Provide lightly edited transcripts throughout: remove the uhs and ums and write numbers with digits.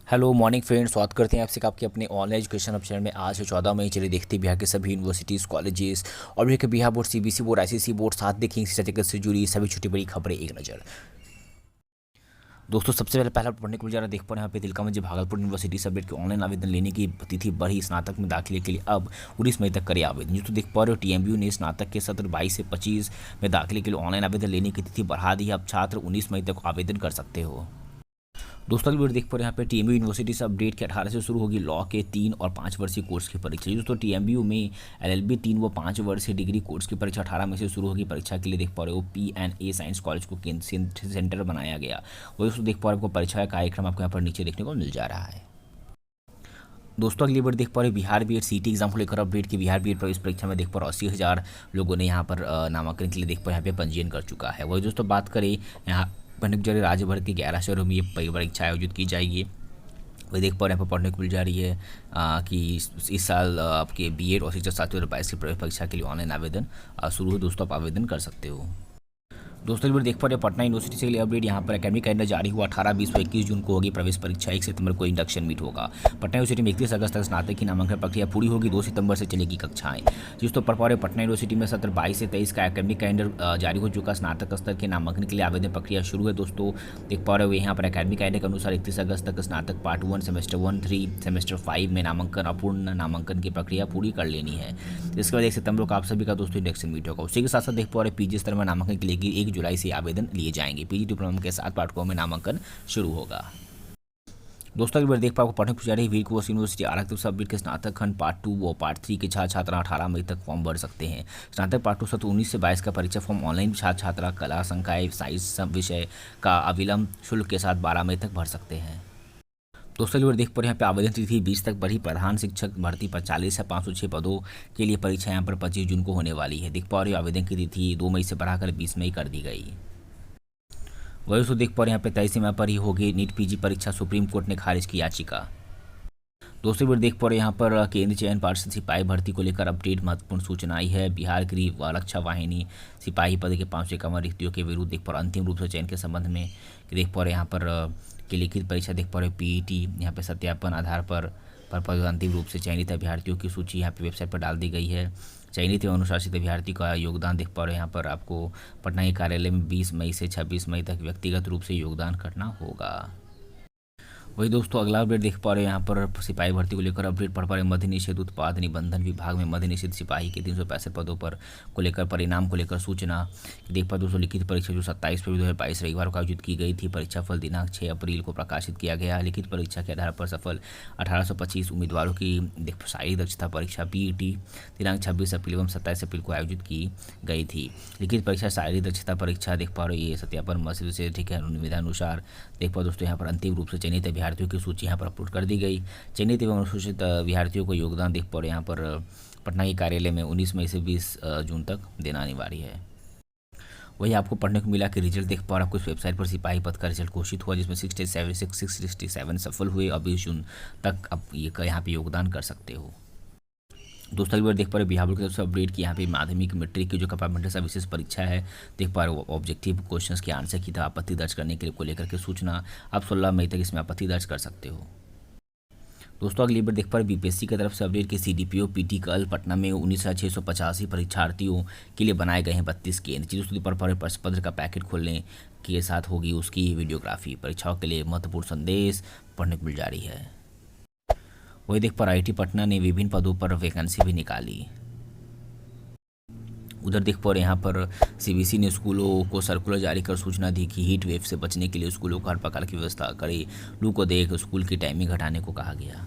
Hello morning friends, स्वागत करते हैं आपसे आपके अपने ऑनलाइन एजुकेशन ऑप्शन में। आज है 14 मई। चलिए देखते हैं बिहार के सभी यूनिवर्सिटीज़, कॉलेजेस और बिहार के Bihar board, CBSE board, ICSE board, साथ देखेंगे शिक्षा जगत से जुड़ी सभी छोटी बड़ी खबरें एक नज़र। दोस्तों सबसे पहले पढ़ने को मिल जा रहा है, देख पा रहे हैं यहाँ पे तिलका मंच भागलपुर यूनिवर्सिटी सब्जेक्ट के ऑनलाइन आवेदन लेने की तिथि बढ़ी। स्नातक में दाखिले के लिए अब 19 मई तक करे आवेदन। जो तो देख पा रहे हो, टीएमयू ने स्नातक के सत्र 22 से 25 में दाखिले के लिए ऑनलाइन आवेदन लेने की तिथि बढ़ा दी है। अब छात्र 19 मई तक आवेदन कर सकते हो। दोस्तों की वीडियो देख पा रहे हैं यहाँ पे टीएमयू यूनिवर्सिटी से अपडेट के 18 से शुरू होगी लॉ के 3 और 5 वर्षीय कोर्स की परीक्षा। दोस्तों टीएमयू में एलएलबी 3 व 5 वर्षीय डिग्री कोर्स की परीक्षा 18 मई से शुरू होगी। परीक्षा के लिए देख पा रहे हो पीएनए साइंस कॉलेज को सेंटर बनाया गया। वही दोस्तों देख पा रहे हो, परीक्षा का कार्यक्रम आपको यहाँ पर नीचे देखने को मिल जा रहा है। दोस्तों अगली बार देख पा रहे बिहार बीएड सीटी एग्जाम को लेकर अपडेट की बिहार बीएड प्रवेश परीक्षा में देख पा रहे 80,000 लोगों ने यहाँ पर नामांकन के लिए देख पा यहाँ पे पंजीयन कर चुका है। वही दोस्तों बात करें यहाँ पढ़ने को राज्य भर के 11 शहरों में ये परीक्षा आयोजित की जाएगी। वही देख पा रहे हैं यहाँ पर पढ़ने को मिल जा रही है कि इस साल आपके बीएड और शिक्षा 2022 की प्रवेश परीक्षा के लिए ऑनलाइन आवेदन शुरू हो। दोस्तों आप आवेदन कर सकते हो। दोस्तों इस देख पा रहे पटना यूनिवर्सिटी से लिए अपडेट यहाँ पर एकेडमिक कैलेंडर जारी हुआ। 18, 20 व 21 जून को होगी प्रवेश परीक्षा। 1 सितंबर को इंडक्शन मीट होगा। पटना यूनिवर्सिटी में 31 अगस्त तक स्नातक की नामांकन प्रक्रिया पूरी होगी। 2 सितंबर से चलेगी कक्षाएं। दोस्तों पढ़ पा रहे पटना यूनिवर्सिटी में सत्र 22 से 23 का एकेडमिक कैलेंडर जारी हो चुका। स्नातक स्तर के नामांकन के लिए आवेदन प्रक्रिया शुरू है। दोस्तों देख पा रहे हो यहाँ पर एकेडमिक कैलेंडर के अनुसार 31 अगस्त तक स्नातक पार्ट 1 सेमेस्टर 1, 3 सेमेस्टर 5 में नामांकन अपूर्ण नामांकन की प्रक्रिया पूरी कर लेनी है। इसके बाद 1 सितंबर को आप सभी का दोस्तों इंडक्शन मीट होगा। उसी के साथ साथ देख पा रहे पीजी स्तर में नामांकन के लिए 1 जुलाई से आवेदन लिए जाएंगे। पीजी डिप्लोमा के साथ पाठ्यक्रम में नामांकन शुरू होगा। दोस्तों की बार देख पाओ पढ़ने जा रही वीर कुंवर यूनिवर्सिटी आरक्षित सब्जेक्ट के स्नातक खंड पार्ट 2 व पार्ट 3 के छात्र छात्रा 18 मई तक फॉर्म भर सकते हैं। स्नातक पार्ट 2 सत्र 19 से 22 का परीक्षा फॉर्म ऑनलाइन छात्र छात्रा कला संकाय साइंस विषय का अविलंब शुल्क के साथ 12 मई तक भर सकते हैं। दोस्तों की देख पा रहे हैं यहाँ पे आवेदन तिथि 20 तक बढ़ी। प्रधान शिक्षक भर्ती पर 40 या 506 पदों के लिए परीक्षा यहाँ पर 25 जून को होने वाली है। देख पा रहे हो आवेदन की तिथि 2 मई से बढ़ाकर 20 मई कर दी गई। वही उसको देख पा रहे हैं यहाँ पे 23 मई पर ही होगी नीट पीजी परीक्षा। सुप्रीम कोर्ट ने खारिज की याचिका। दोस्तों बार देख पा रहे हैं यहाँ पर केंद्र चयन पार्षद सिपाही भर्ती को लेकर अपडेट महत्वपूर्ण सूचना आई है। बिहार गृह आरक्षा वाहिनी सिपाही पद के 551 रिक्तियों के विरुद्ध देख पा रहे अंतिम रूप से चयन के संबंध में देख पा रहे हैं यहाँ पर की लिखित परीक्षा देख पा रहे पीईटी यहाँ पे सत्यापन आधार पर अंतिम रूप से चयनित अभ्यर्थियों की सूची यहाँ पे वेबसाइट पर डाल दी गई है। चयनित एवं अनुशासित अभ्यर्थी का योगदान देख पा रहे हैं यहाँ पर आपको पटना के कार्यालय में 20 मई से 26 मई तक व्यक्तिगत रूप से योगदान करना होगा। वही दोस्तों अगला अपडेट देख पा रहे हैं यहाँ पर सिपाही भर्ती को लेकर अपडेट पढ़ पा रहे हैं। मध्य निषेध उत्पाद निबंधन विभाग में मध्य निषेध सिपाही के 365 पदों पर को लेकर परिणाम को लेकर सूचना देख पा दोस्तों लिखित परीक्षा जो 27 फरवरी 2022 रविवार को आयोजित की गई थी। परीक्षा फल दिनांक 6 अप्रैल को प्रकाशित किया गया। लिखित परीक्षा के आधार पर सफल 1825 उम्मीदवारों की शारीरिक दक्षता परीक्षा पीईटी दिनांक 26 अप्रैल एवं 27 अप्रैल को आयोजित की गई थी। लिखित परीक्षा शारीरिक दक्षता परीक्षा देख पा रहे ये सत्यापन मसीह से ठीक है विधानुसार देख पा दोस्तों यहाँ पर अंतिम रूप से चयनित अभ्यर्थियों की सूची यहाँ पर अपलोड कर दी गई। चयनित एवं अनुसूचित अभ्यर्थियों को योगदान देख पा रहे यहाँ पर पटना के कार्यालय में 19 मई से 20 जून तक देना अनिवार्य है। वही आपको पढ़ने को मिला कि रिजल्ट देख पा रहे आपको इस वेबसाइट पर सिपाही पद का रिजल्ट घोषित हुआ जिसमें 667 सफल हुए। अब 20 जून तक आप ये यहाँ पे योगदान कर सकते हो। दोस्तों बार देख पा रहे बिहार बोर्ड की तरफ से अपडेट की यहाँ पे माध्यमिक मैट्रिक की जो कंपार्टमेंटल सर्विसेज परीक्षा है देख पा रहे ऑब्जेक्टिव क्वेश्चंस के आंसर की तरह आपत्ति दर्ज करने के लिए को लेकर के सूचना आप 16 मई तक इसमें आपत्ति दर्ज कर सकते हो। दोस्तों अगली बार देख पा रहे बीपीएससी की तरफ से अपडेट की सीडीपीओ पीटी कल पटना में 19,685 परीक्षार्थियों के लिए बनाए गए हैं 32 केंद्र। दोस्तों पढ़ पा रहे प्रश्न पत्र का पैकेट खोलने के साथ होगी उसकी वीडियोग्राफी। परीक्षाओं के लिए महत्वपूर्ण संदेश पढ़ने को मिल जा रही है। वही देख पर आईटी पटना ने विभिन्न पदों पर वैकेंसी भी निकाली। उधर देख पा रहे यहाँ पर सीबीएसई ने स्कूलों को सर्कुलर जारी कर सूचना दी कि हीट वेव से बचने के लिए स्कूलों को हर प्रकार की व्यवस्था करे। लू को देख स्कूल की टाइमिंग घटाने को कहा गया।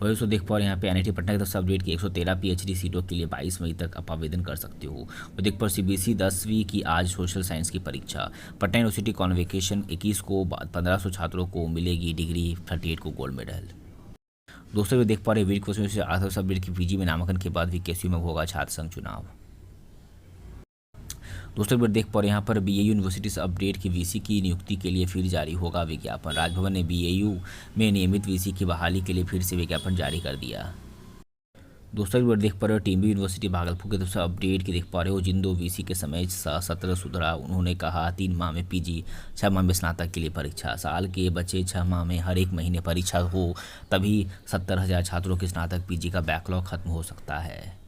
वही उसको देख पा रहे यहाँ पे एनआईटी पटना की तरफ से अपडेट की 113 पीएचडी सीटों के लिए 22 मई तक आप आवेदन कर सकते हो। वो देख पर सीबीएसई 10वीं की आज सोशल साइंस की परीक्षा। पटना यूनिवर्सिटी कॉन्वोकेशन 21 को 1500 छात्रों को मिलेगी डिग्री, 38 को गोल्ड मेडल। दोस्तों भी देख पा रहे वीर क्वेश्चन से आर्थिक सब्जेक्ट की पीजी में नामांकन के बाद वीकेएसयू में होगा छात्र संघ चुनाव। दोस्तों भी देख पा रहे यहाँ पर बीएयू यूनिवर्सिटी से अपडेट की वीसी की नियुक्ति के लिए फिर जारी होगा विज्ञापन। राजभवन ने बीएयू में नियमित वीसी की बहाली के लिए फिर से विज्ञापन जारी कर दिया। दोस्तों एक बार देख पा रहे हो टीएमबी यूनिवर्सिटी भागलपुर की तरफ से अपडेट की देख पा रहे हो जिन दो वीसी के समय सत्र सुधरा। उन्होंने कहा 3 माह में पीजी, 6 माह में स्नातक के लिए परीक्षा। साल के बचे 6 माह में हर एक महीने परीक्षा हो, तभी 70,000 छात्रों के स्नातक पीजी का बैकलॉग खत्म हो सकता है।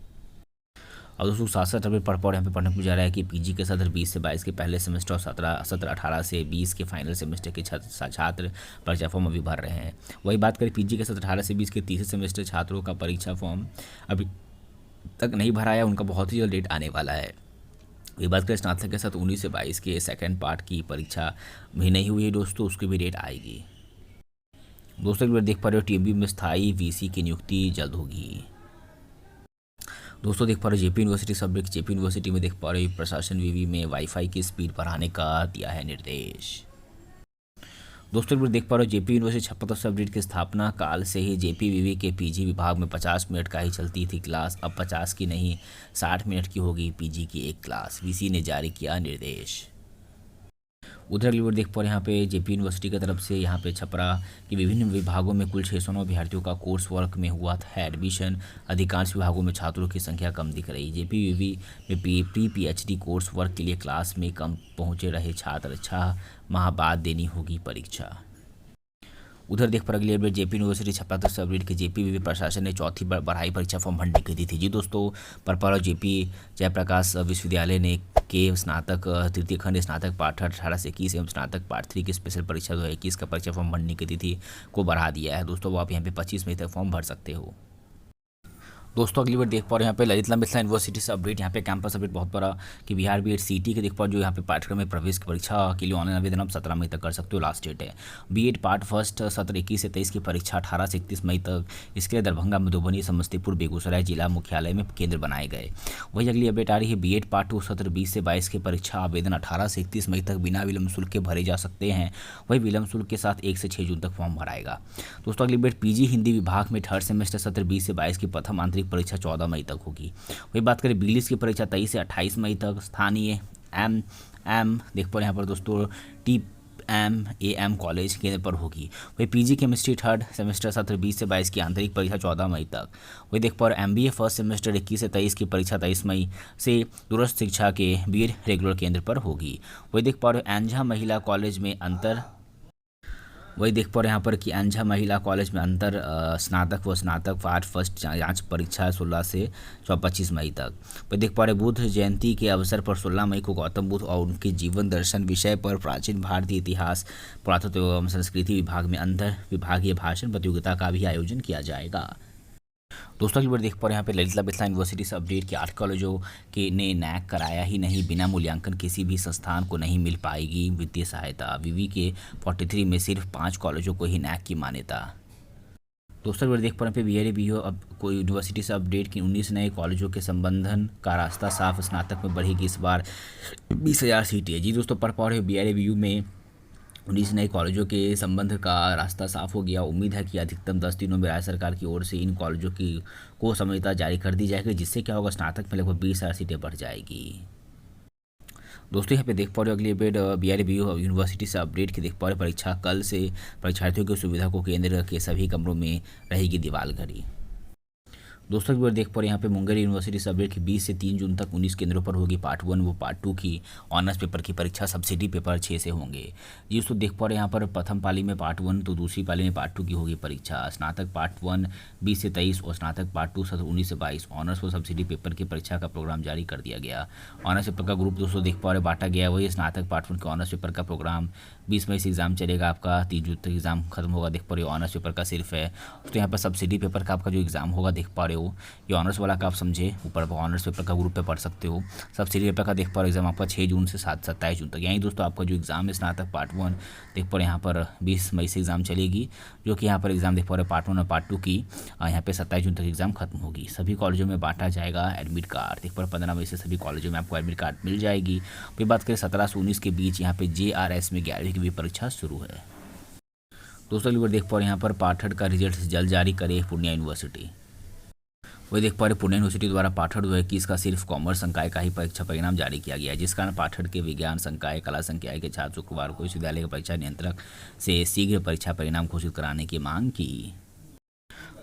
और दोस्तों 67 अपडेट पढ़ यहाँ पे पढ़ने को जा रहा है कि पीजी के सत्र 20 से 22 के पहले सेमेस्टर और 18 से 20 के फाइनल सेमेस्टर के छात्र परीक्षा फॉर्म अभी भर रहे हैं। वही बात करें पीजी के सत्र 18 से 20 के तीसरे सेमेस्टर छात्रों का परीक्षा फॉर्म अभी तक नहीं भरा है, उनका बहुत ही जल्द डेट आने वाला है। ये बात करें स्नातक के साथ 19 से 22 के सेकेंड पार्ट की परीक्षा भी नहीं हुई है दोस्तों, उसकी भी डेट आएगी। दोस्तों एक बार देख पा रहे हो टीएमबी में स्थायी वीसी की नियुक्ति जल्द होगी। दोस्तों देख पा रहे हो JP university subject JP university में देख पा रहे हो प्रशासन वीवी में वाईफाई की स्पीड बढ़ाने का दिया है निर्देश। दोस्तों एक बार देख पा रहे हो जेपी यूनिवर्सिटी 56 सब्जेक्ट की स्थापना काल से ही जेपी वीवी के पीजी विभाग में 50 मिनट का ही चलती थी क्लास, अब 50 की नहीं 60 मिनट की होगी पीजी की एक क्लास, वीसी ने जारी किया निर्देश। उधर अगली बार देख पा रहे हैं यहाँ पे जेपी यूनिवर्सिटी की तरफ से यहाँ पे छपरा के विभिन्न विभागों में कुल 609 अभ्यर्थियों का कोर्स वर्क में हुआ था एडमिशन। अधिकांश विभागों में छात्रों की संख्या कम दिख रही। जेपीवीवी में प्री पीएचडी कोर्स वर्क के लिए क्लास में कम पहुँचे रहे छात्र, 6 माह बाद देनी होगी परीक्षा। उधर देख पर अगली अपडेट जेपी यूनिवर्सिटी 56 अपडेट के जेपीवीवी प्रशासन ने चौथी बढ़ाई परीक्षा फॉर्म भरने की दी थी। जी दोस्तों पर जेपी जयप्रकाश विश्वविद्यालय ने के स्नातक तृतीय खंड स्नातक पाठ 18 से 21 एवं स्नातक पाठ 3 की स्पेशल परीक्षा 2021 का परीक्षा फॉर्म भरने की तिथि को बढ़ा दिया है। दोस्तों वो आप यहाँ पे 25 मई तक फॉर्म भर सकते हो। दोस्तों अगली बार देख पा रहे हैं यहाँ पे ललितला मिथिला यूनिवर्सिटी से अपडेट, यहाँ पे कैंपस अपडेट बहुत बड़ा कि बिहार बीएड सीटी के देख पा जो यहाँ पे पाठ्यक्रम में प्रवेश की परीक्षा के लिए ऑनलाइन आवेदन आप 17 मई तक कर सकते हो, लास्ट डेट है। बीएड पार्ट फर्स्ट सत्र 21 से 23 की परीक्षा 18 से 31 मई तक। इसके लिए दरभंगा, मधुबनी, समस्तीपुर, बेगूसराय जिला मुख्यालय में केंद्र बनाए गए। वही अगली अपडेट आ रही है बीएड पार्ट 2 सत्र 20 से 22 की परीक्षा आवेदन 18 से 31 मई तक बिना विलम्ब शुल्क के भरे जा सकते हैं। वही विलम्ब शुल्क के साथ 1 से 6 जून तक फॉर्म भराएगा। दोस्तों अगली अपडेट पीजी हिंदी विभाग में थर्ड सेमेस्टर सत्र 20 से 22 की प्रथम आंतरिक परीक्षा 14 मई तक होगी। वही बात करें इंग्लिश की परीक्षा 23 से 28 मई तक। स्थानीय एम देख पा रहे यहाँ पर दोस्तों TMAM कॉलेज केंद्र पर होगी। वही पीजी केमिस्ट्री थर्ड सेमेस्टर सत्र 20 से 22 की आंतरिक परीक्षा 14 मई तक। वही देख पा रहे MBA फर्स्ट सेमेस्टर 21 से 23 की परीक्षा 23 मई से दूरस्थ शिक्षा के बीएड रेगुलर केंद्र पर होगी। वही देख पा रहे एंझा महिला कॉलेज में अंतर वही देख पा रहे हैं यहाँ पर कि अंझा महिला कॉलेज में अंतर स्नातक व स्नातक पार्ट फर्स्ट जांच परीक्षा 16 से 25 मई तक। वही देख पा रहे बुद्ध जयंती के अवसर पर 16 मई को गौतम बुद्ध और उनके जीवन दर्शन विषय पर प्राचीन भारतीय इतिहास, पुरातत्व एवं संस्कृति विभाग में अंतर विभागीय भाषण प्रतियोगिता का भी आयोजन किया जाएगा। दोस्तों की बार देख पा रहे हैं यहाँ पे ललितला मिथिला यूनिवर्सिटी से अपडेट कि 8 कॉलेजों के ने नैक कराया ही नहीं, बिना मूल्यांकन किसी भी संस्थान को नहीं मिल पाएगी वित्तीय सहायता। विवी के 43 में सिर्फ 5 कॉलेजों को ही नैक की मान्यता। दोस्तों बार देख पा रहे हैं BRABU अब कोई यूनिवर्सिटी से अपडेट कि 19 नए कॉलेजों के संबंधन का रास्ता साफ, स्नातक में बढ़ेगी इस बार 20,000 सीटें। जी दोस्तों पढ़ पा रहे हो BRABU में 19 नए कॉलेजों के संबंध का रास्ता साफ हो गया। उम्मीद है कि अधिकतम 10 दिनों में राज्य सरकार की ओर से इन कॉलेजों को समझौता जारी कर दी जाएगी, जिससे क्या होगा स्नातक में लगभग 20,000 सीटें बढ़ जाएगी। दोस्तों यहाँ पे देख पा रहे हो अगली अपडेट BRABU यूनिवर्सिटी से अपडेट की देख पा रहे परीक्षा कल से परीक्षार्थियों की सुविधा को केंद्र के सभी कमरों में रहेगी दीवार घड़ी। दोस्तों की बार देख पा रहे यहाँ पे मुंगेर यूनिवर्सिटी से अपडेट की 20 से 3 जून तक 19 केंद्रों पर होगी पार्ट 1 व पार्ट 2 की ऑनर्स पेपर की परीक्षा, सब्सिडी पेपर 6 से होंगे। जी दोस्तों देख पा रहे यहाँ पर प्रथम पाली में पार्ट 1 तो दूसरी पाली में पार्ट 2 की होगी परीक्षा। स्नातक पार्ट 1 20 से 23 और स्नातक पार्ट 2 सत्र 19 से 22। ऑनर्स व सब्सिडी पेपर की परीक्षा का प्रोग्राम जारी कर दिया गया। ऑनर्स पेपर का ग्रुप दोस्तों देख पा रहे बांटा गया। वही स्नातक पार्ट 1 के ऑनर्स पेपर का प्रोग्राम 20 मई से एग्जाम चलेगा आपका, 3 जून तक एग्जाम खत्म होगा। देख पा रहे हो ऑनर्स पेपर का सिर्फ है। तो यहाँ पर सब्सिडी पेपर का आपका जो एग्जाम होगा देख पा रहे हो ये ऑनर्स वाला का आप समझे ऊपर ऑनर्स पेपर का ग्रुप पे पढ़ सकते हो। सब्सिडी पेपर का देख पा रहे एग्जाम आपका 6 जून से 27 जून तक। यहीं दोस्तों आपका जो एग्जाम है स्नातक पार्ट 1 देख पा रहे यहाँ पर 20 मई से एग्जाम चलेगी, जो कि यहाँ पर एग्जाम देख पा रहे पार्ट 1 और पार्ट 2 की यहाँ पे 27 जून तक एग्जाम खत्म होगी। सभी कॉलेजों में बांटा जाएगा एडमिट कार्ड। देख पर 15 मई से सभी कॉलेजों में आपको एडमिट कार्ड मिल जाएगी। फिर बात करें 17 से 19 के बीच यहाँ पे JRS में 11वीं की भी परीक्षा शुरू है। दोस्तों अगली बार देख पा रहे यहाँ पर पाठड़ का रिजल्ट जल्द जारी करे पूर्णिया यूनिवर्सिटी। वही देख पा रहे पूर्णिया यूनिवर्सिटी द्वारा पाठड़ 2021 का सिर्फ कॉमर्स संकाय का ही परीक्षा परिणाम जारी किया गया है, जिस कारण पाठड़ के विज्ञान संकाय, कला संकाय के छात्र शुक्रवार को विश्वविद्यालय के परीक्षा नियंत्रक से शीघ्र परीक्षा परिणाम घोषित कराने की मांग की।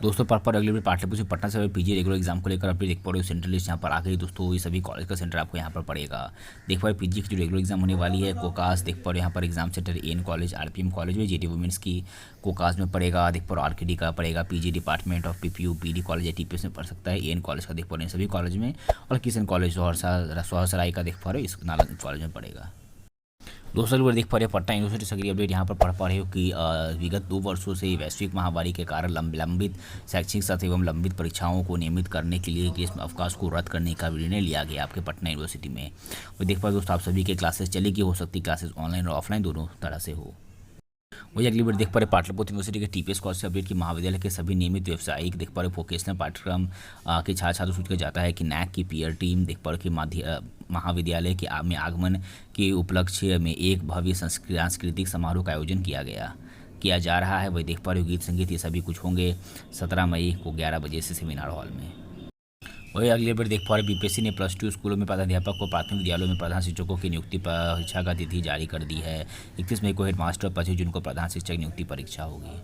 दोस्तों पर अगले पाटलिपुत्र पटना से पीजी रेगुलर एग्जाम को लेकर अपडेट देख पा रहे हो। सेंट्रल लिस्ट यहाँ पर आ गई दोस्तों। ये सभी कॉलेज का सेंटर आपको यहाँ पर पड़ेगा। देख पा रहे पीजी की जो रेगुलर एग्जाम होने वाली है कोकास देख पा रहे यहाँ पर exam centre N college RPM college में जेडी वुमेंस की कोकास में पड़ेगा। देख पा रहे आरकेडी का पड़ेगा। PG department of PPU BD college या टीपीएस में पढ़ सकता है। एन कॉलेज का देख पा रहे हैं सभी कॉलेज में। और किशन कॉलेज सोहरसराय का देख पा रहे हो इस नालंदा कॉलेज में पड़ेगा। दोस्तों अगर देख पा रहे हैं पटना यूनिवर्सिटी से अगली अपडेट यहाँ पर पढ़ पा रहे हो कि विगत 2 वर्षों से वैश्विक महामारी के कारण लंबित शैक्षिक सत्र एवं लंबित परीक्षाओं को नियमित करने के लिए ग्रीष्म अवकाश को रद्द करने का निर्णय लिया गया आपके पटना यूनिवर्सिटी में। वो देख पा रहे दोस्तों आप सभी के क्लासेस चलेगी, हो सकती क्लासेस ऑनलाइन और ऑफलाइन दोनों तरह से हो। वही अगली बार देख पा रहे पाटलिपुत्र यूनिवर्सिटी के टीपीएस कॉलेज से अपडेट की महाविद्यालय के सभी नियमित व्यावसायिक देख पा रहे वोकेशनल पाठ्यक्रम के छात्र सूचित किया जाता है कि नैक की पीयर टीम देख पा रहे कि महाविद्यालय के में आगमन के उपलक्ष्य में एक भव्य सांस्कृतिक समारोह का आयोजन किया जा रहा है। वही देख पा रहे हो गीत संगीत ये सभी कुछ होंगे 17 मई को 11 बजे से सेमिनार हॉल में। वही अगली बार देख पा रहे बीपीएससी ने +2 स्कूलों में प्राध्यापक को प्राथमिक विद्यालयों में प्रधान शिक्षकों की नियुक्ति परीक्षा का तिथि जारी कर दी है। 31 मई को हेडमास्टर और 25 जून को प्रधान शिक्षक नियुक्ति परीक्षा होगी।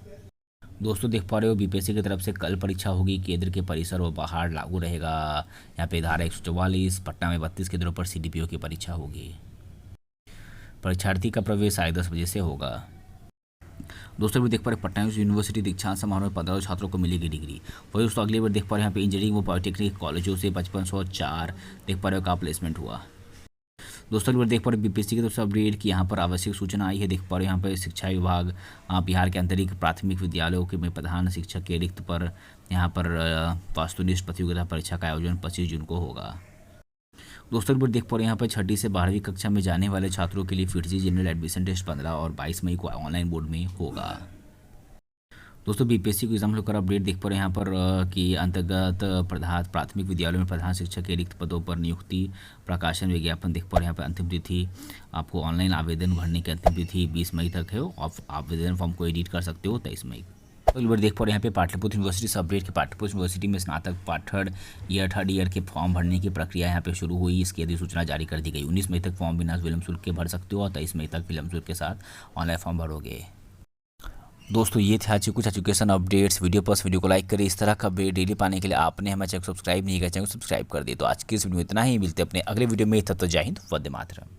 दोस्तों देख पा रहे हो बीपीएससी की तरफ से कल परीक्षा होगी। केंद्र के परिसर और बाहर लागू रहेगा। यहाँ पे धारा 144 पटना में 32 केंद्रों पर सीडीपीओ की परीक्षा होगी। परीक्षार्थी का प्रवेश 10:30 बजे से होगा। दोस्तों भी देख पा रहे पटना यूनिवर्सिटी दीक्षांत समारोह में 15 छात्रों को मिलेगी डिग्री। वही दोस्तों अगली बार देख पा रहे हैं यहाँ पे इंजीनियरिंग व पॉलिटेक्निक कॉलेजों से 5504 देख पा रहे हो का प्लेसमेंट हुआ। दोस्तों अगली बार देख पा रहे बीपीएससी की तरफ से अपडेट की यहाँ पर आवश्यक सूचना आई है। देख पा रहे यहाँ पर शिक्षा विभाग बिहार के आंतरिक प्राथमिक विद्यालयों के में प्रधान शिक्षक के रिक्त पर यहाँ पर वस्तुनिष्ठ प्रतियोगिता परीक्षा का आयोजन 25 जून को होगा। दोस्तों एक बार देख पा रहे हैं यहाँ पर 6ठी से 12वीं कक्षा में जाने वाले छात्रों के लिए फिटजी जनरल एडमिशन टेस्ट 15 और 22 मई को ऑनलाइन बोर्ड में होगा। दोस्तों बीपीएससी को एग्जाम लेकर अपडेट देख पा रहे हैं यहाँ पर कि अंतर्गत प्राथमिक विद्यालयों में प्रधान शिक्षक के रिक्त पदों पर नियुक्ति प्रकाशन विज्ञापन देख पा रहे हैं यहाँ पर अंतिम तिथि आपको ऑनलाइन आवेदन भरने की अंतिम तिथि 20 मई तक है। आप आवेदन फॉर्म को एडिट कर सकते हो 23 मई। अगली बार देख पा रहे हैं यहाँ पे पाटलिपुत्र यूनिवर्सिटी से अपडेट के पाटलिपुत्र यूनिवर्सिटी में स्नातक थर्ड ईयर के फॉर्म भरने की प्रक्रिया यहाँ पे शुरू हुई। इसकी अधिसूचना जारी कर दी गई। 19 मई तक फॉर्म बिना विलंब शुल्क के भर सकते हो और 23 मई तक विलंब शुल्क के साथ ऑनलाइन फॉर्म भरोगे। दोस्तों ये थे आज कुछ एजुकेशन अपडेट्स। वीडियो को लाइक करें। इस तरह का अपडेट डेली पाने के लिए आपने हमारे चैनल को सब्सक्राइब नहीं किया, चैनल को सब्सक्राइब कर दिए। तो आज की इस वीडियो में इतना ही, मिलते हैं अपने अगले वीडियो में। तब तक जय हिंद, वंदे मातरम।